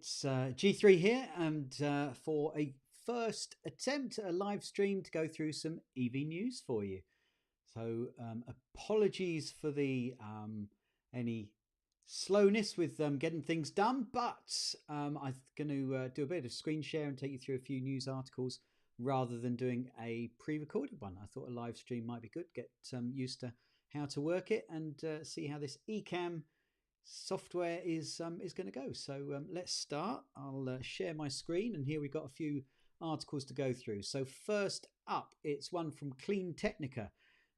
It's G3 here, and for a first attempt at a live stream to go through some EV news for you. So apologies for the any slowness with getting things done, but I'm going to do a bit of screen share and take you through a few news articles rather than doing a pre-recorded one. I thought a live stream might be good, get used to how to work it and see how this Ecamm software is going to go. So let's start. I'll share my screen, and here we've got a few articles to go through. So first up, it's one from Clean Technica,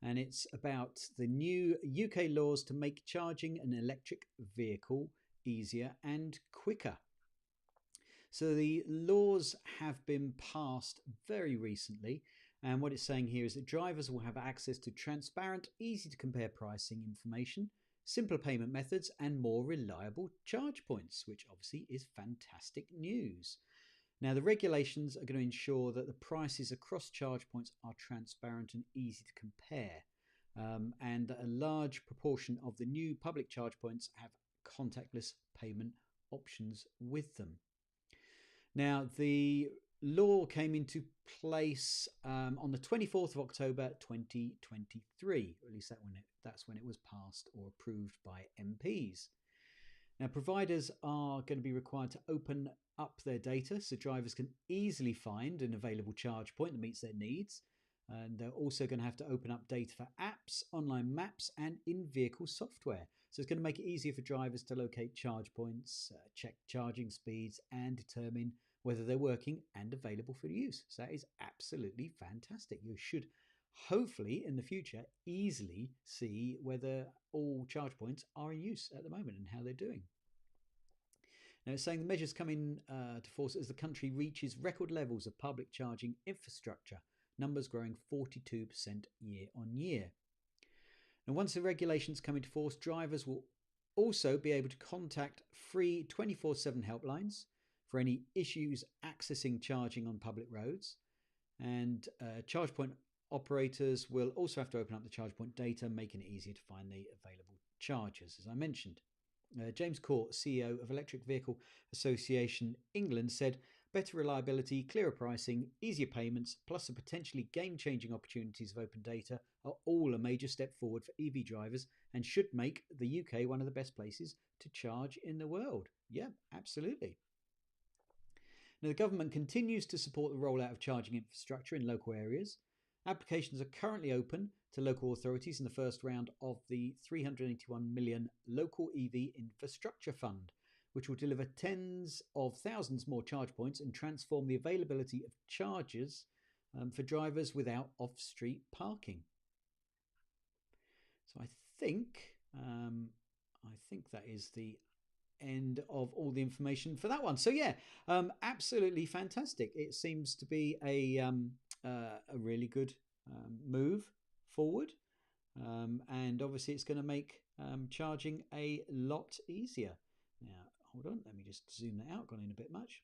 and it's about the new UK laws to make charging an electric vehicle easier and quicker. So the laws have been passed very recently, and what it's saying here is that drivers will have access to transparent, easy to compare pricing information, simpler payment methods, and more reliable charge points, which obviously is fantastic news. Now, the regulations are going to ensure that the prices across charge points are transparent and easy to compare, and a large proportion of the new public charge points have contactless payment options with them. Now, the law came into place on the 24th of October 2023, or at least that's when it was passed or approved by MPs. Now, providers are going to be required to open up their data so drivers can easily find an available charge point that meets their needs. And they're also going to have to open up data for apps, online maps, and in-vehicle software. So it's going to make it easier for drivers to locate charge points, check charging speeds, and determine whether they're working and available for use. So that is absolutely fantastic. You should hopefully in the future easily see whether all charge points are in use at the moment and how they're doing. Now, it's saying the measures come in to force as the country reaches record levels of public charging infrastructure, numbers growing 42% year on year. Now, once the regulations come into force, drivers will also be able to contact free 24/7 helplines for any issues accessing charging on public roads. And charge point operators will also have to open up the charge point data, making it easier to find the available chargers, as I mentioned. James Court, CEO of Electric Vehicle Association England, said better reliability, clearer pricing, easier payments, plus the potentially game-changing opportunities of open data are all a major step forward for EV drivers and should make the UK one of the best places to charge in the world. Yeah, absolutely. Now, the government continues to support the rollout of charging infrastructure in local areas. Applications are currently open to local authorities in the first round of the £381 million Local EV Infrastructure Fund, which will deliver tens of thousands more charge points and transform the availability of chargers for drivers without off-street parking. So I think that is the end of all the information for that one. So yeah, absolutely fantastic. It seems to be a really good move forward, and obviously it's going to make charging a lot easier. Now, hold on, let me just zoom that out. Gone in a bit much.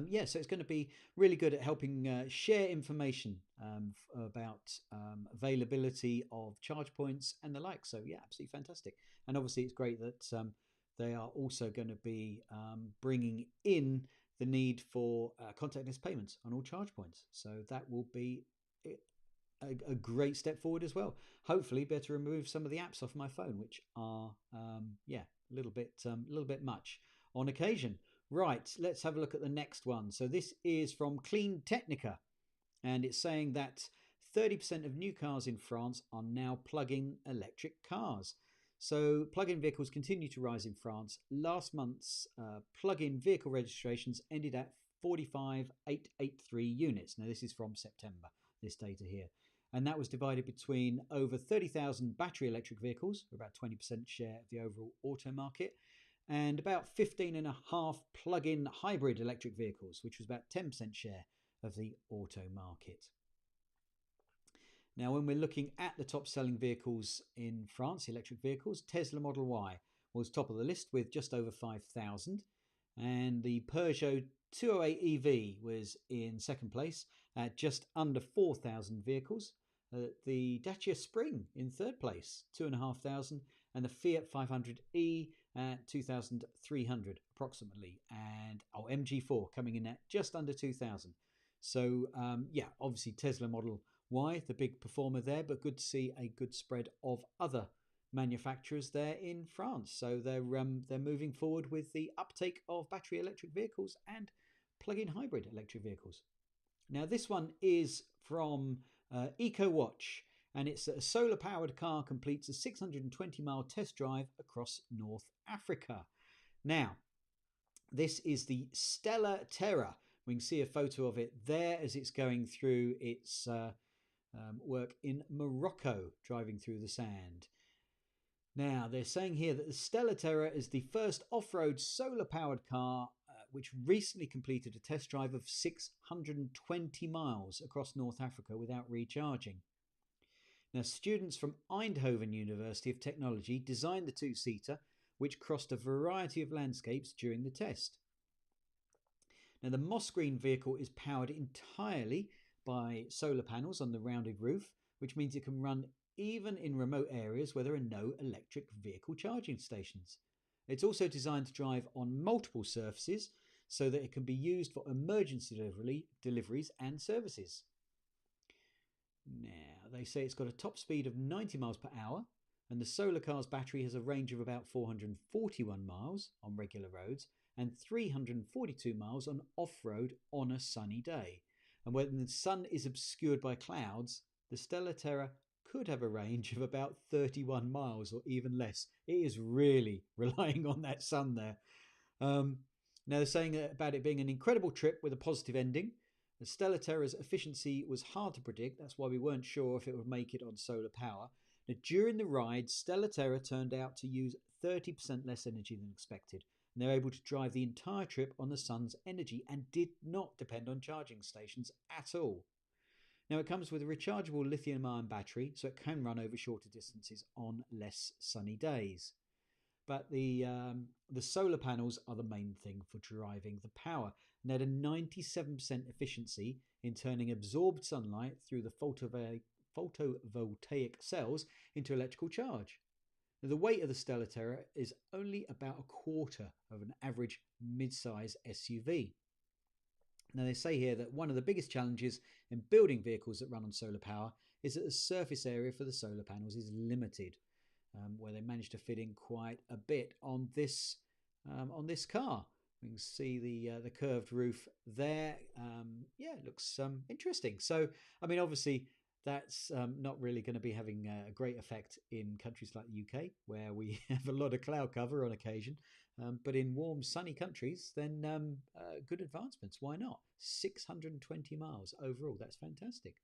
Yeah, so it's going to be really good at helping share information about availability of charge points and the like. So yeah, absolutely fantastic. And obviously it's great that they are also going to be bringing in the need for contactless payments on all charge points. So that will be a great step forward as well. Hopefully be able to remove some of the apps off my phone, which are a little bit much on occasion. Right, let's have a look at the next one. So this is from Clean Technica, and it's saying that 30% of new cars in France are now plug-in electric cars. So plug-in vehicles continue to rise in France. Last month's plug-in vehicle registrations ended at 45,883 units. Now this is from September, this data here. And that was divided between over 30,000 battery electric vehicles, about 20% share of the overall auto market, and about 15.5 plug-in hybrid electric vehicles, which was about 10% share of the auto market. Now, when we're looking at the top-selling vehicles in France, electric vehicles, Tesla Model Y was top of the list with just over 5,000, and the Peugeot 208 EV was in second place at just under 4,000 vehicles. The Dacia Spring in third place, 2,500, and the Fiat 500e at 2,300 approximately, and MG4 coming in at just under 2,000. So yeah, obviously Tesla Model Y, the big performer there, but good to see a good spread of other manufacturers there in France. So they're moving forward with the uptake of battery electric vehicles and plug-in hybrid electric vehicles. Now this one is from EcoWatch, and it's a solar-powered car completes a 620-mile test drive across North Africa. Now, this is the Stella Terra. We can see a photo of it there as it's going through its work in Morocco, driving through the sand. Now, they're saying here that the Stella Terra is the first off-road solar-powered car which recently completed a test drive of 620 miles across North Africa without recharging. Now, students from Eindhoven University of Technology designed the two-seater, which crossed a variety of landscapes during the test. Now, the moss green vehicle is powered entirely by solar panels on the rounded roof, which means it can run even in remote areas where there are no electric vehicle charging stations. It's also designed to drive on multiple surfaces so that it can be used for emergency deliveries and services. Now, they say it's got a top speed of 90 miles per hour, and the solar car's battery has a range of about 441 miles on regular roads and 342 miles on off-road on a sunny day. And when the sun is obscured by clouds, the Stella Terra could have a range of about 31 miles or even less. It is really relying on that sun there. Now they're saying about it being an incredible trip with a positive ending. The Stella Terra's efficiency was hard to predict. That's why we weren't sure if it would make it on solar power. Now, during the ride, Stella Terra turned out to use 30% less energy than expected. And they're able to drive the entire trip on the sun's energy and did not depend on charging stations at all. Now, it comes with a rechargeable lithium-ion battery, so it can run over shorter distances on less sunny days. But the solar panels are the main thing for driving the power. And they had a 97% efficiency in turning absorbed sunlight through the photovoltaic cells into electrical charge. Now, the weight of the Stella Terra is only about a quarter of an average mid-size SUV. Now, they say here that one of the biggest challenges in building vehicles that run on solar power is that the surface area for the solar panels is limited, where they managed to fit in quite a bit on this car. We can see the curved roof there. Yeah, it looks interesting. So, I mean, obviously, that's not really going to be having a great effect in countries like the UK, where we have a lot of cloud cover on occasion. But in warm, sunny countries, then good advancements. Why not? 620 miles overall. That's fantastic.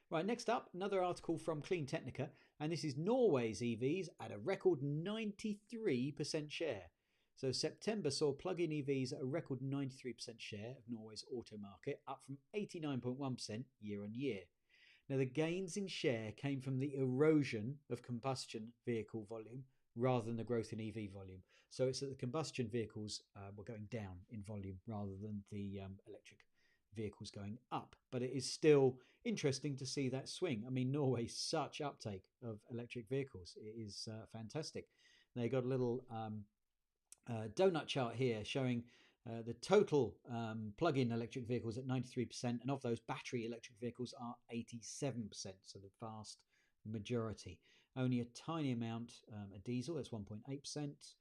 Right, next up, another article from Clean Technica, and this is Norway's EVs at a record 93% share. So September saw plug-in EVs at a record 93% share of Norway's auto market, up from 89.1% year on year. Now, the gains in share came from the erosion of combustion vehicle volume rather than the growth in EV volume. So it's that the combustion vehicles were going down in volume rather than the electric vehicles going up. But it is still interesting to see that swing. I mean, Norway's such uptake of electric vehicles. It is fantastic. They got a little donut chart here showing the total plug-in electric vehicles at 93%, and of those, battery electric vehicles are 87%, so the vast majority. Only a tiny amount a diesel, that's 1.8%.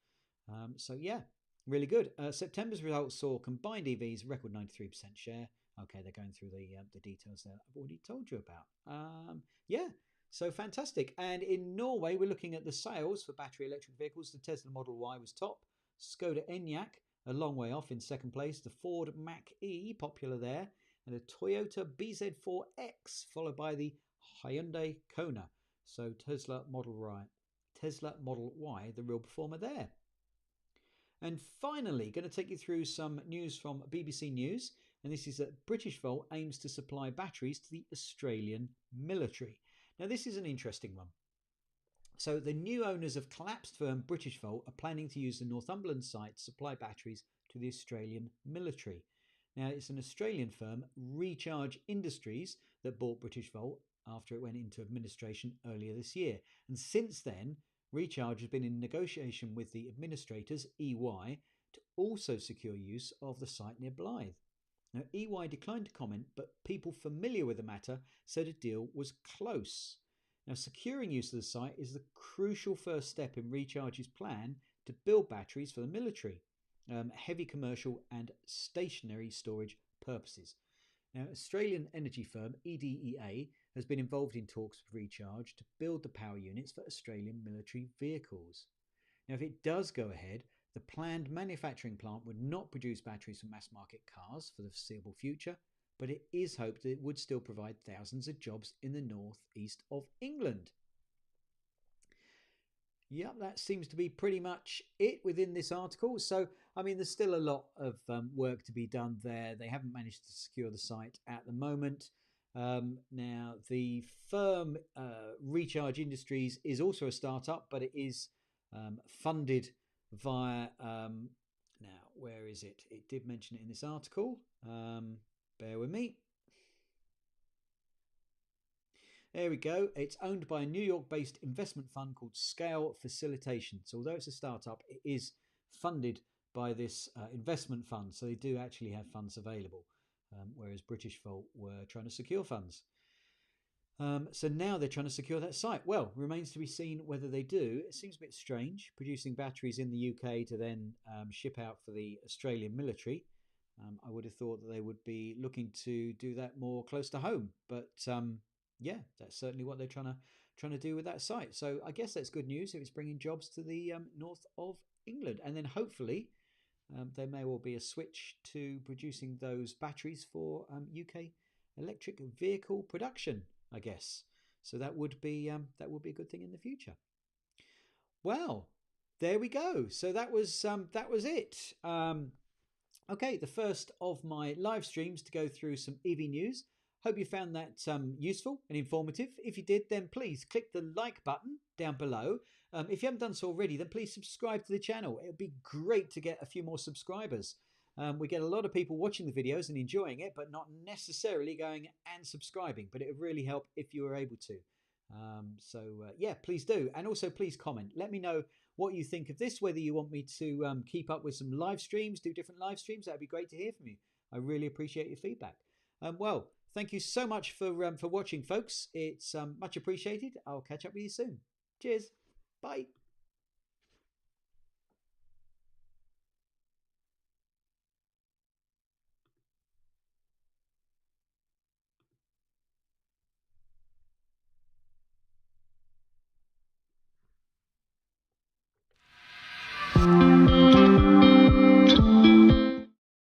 So yeah, really good. September's results saw combined EVs record 93% share. Okay, they're going through the details there I've already told you about. Yeah, so fantastic. And in Norway, we're looking at the sales for battery electric vehicles. The Tesla Model Y was top. Skoda Enyaq, a long way off in second place. The Ford Mach-E, popular there. And the Toyota BZ4X, followed by the Hyundai Kona. So Tesla Model Y, the real performer there. And finally, going to take you through some news from BBC News. And this is that Britishvolt aims to supply batteries to the Australian military. Now, this is an interesting one. So the new owners of collapsed firm Britishvolt are planning to use the Northumberland site to supply batteries to the Australian military. Now, it's an Australian firm, Recharge Industries, that bought Britishvolt after it went into administration earlier this year. And since then, Recharge has been in negotiation with the administrators, EY, to also secure use of the site near Blyth. Now, EY declined to comment, but people familiar with the matter said a deal was close. Now, securing use of the site is the crucial first step in Recharge's plan to build batteries for the military, heavy commercial and stationary storage purposes. Now, Australian energy firm EDEA has been involved in talks with Recharge to build the power units for Australian military vehicles. Now, if it does go ahead, the planned manufacturing plant would not produce batteries for mass market cars for the foreseeable future, but it is hoped that it would still provide thousands of jobs in the northeast of England. Yep, that seems to be pretty much it within this article. So, I mean, there's still a lot of work to be done there. They haven't managed to secure the site at the moment. Now, the firm Recharge Industries is also a startup, but it is funded via, now, where is it? It did mention it in this article. Bear with me. There we go. It's owned by a New York-based investment fund called Scale Facilitation. So although it's a startup, it is funded by this investment fund. So they do actually have funds available, whereas Britishvolt were trying to secure funds. So now they're trying to secure that site. Well, remains to be seen whether they do. It seems a bit strange, producing batteries in the UK to then ship out for the Australian military. I would have thought that they would be looking to do that more close to home. But yeah, that's certainly what they're trying to do with that site. So I guess that's good news if it's bringing jobs to the north of England. And then hopefully there may well be a switch to producing those batteries for UK electric vehicle production, I guess. So that would be a good thing in the future. Well, there we go. So that was it. Okay, the first of my live streams to go through some EV news. Hope you found that useful and informative. If you did, then please click the like button down below. If you haven't done so already, then please subscribe to the channel. It would be great to get a few more subscribers. We get a lot of people watching the videos and enjoying it, but not necessarily going and subscribing. But it would really help if you were able to. Yeah, please do. And also please comment. Let me know what you think of this, whether you want me to keep up with some live streams, do different live streams. That would be great to hear from you. I really appreciate your feedback. Well, thank you so much for watching, folks. It's much appreciated. I'll catch up with you soon. Cheers. Bye.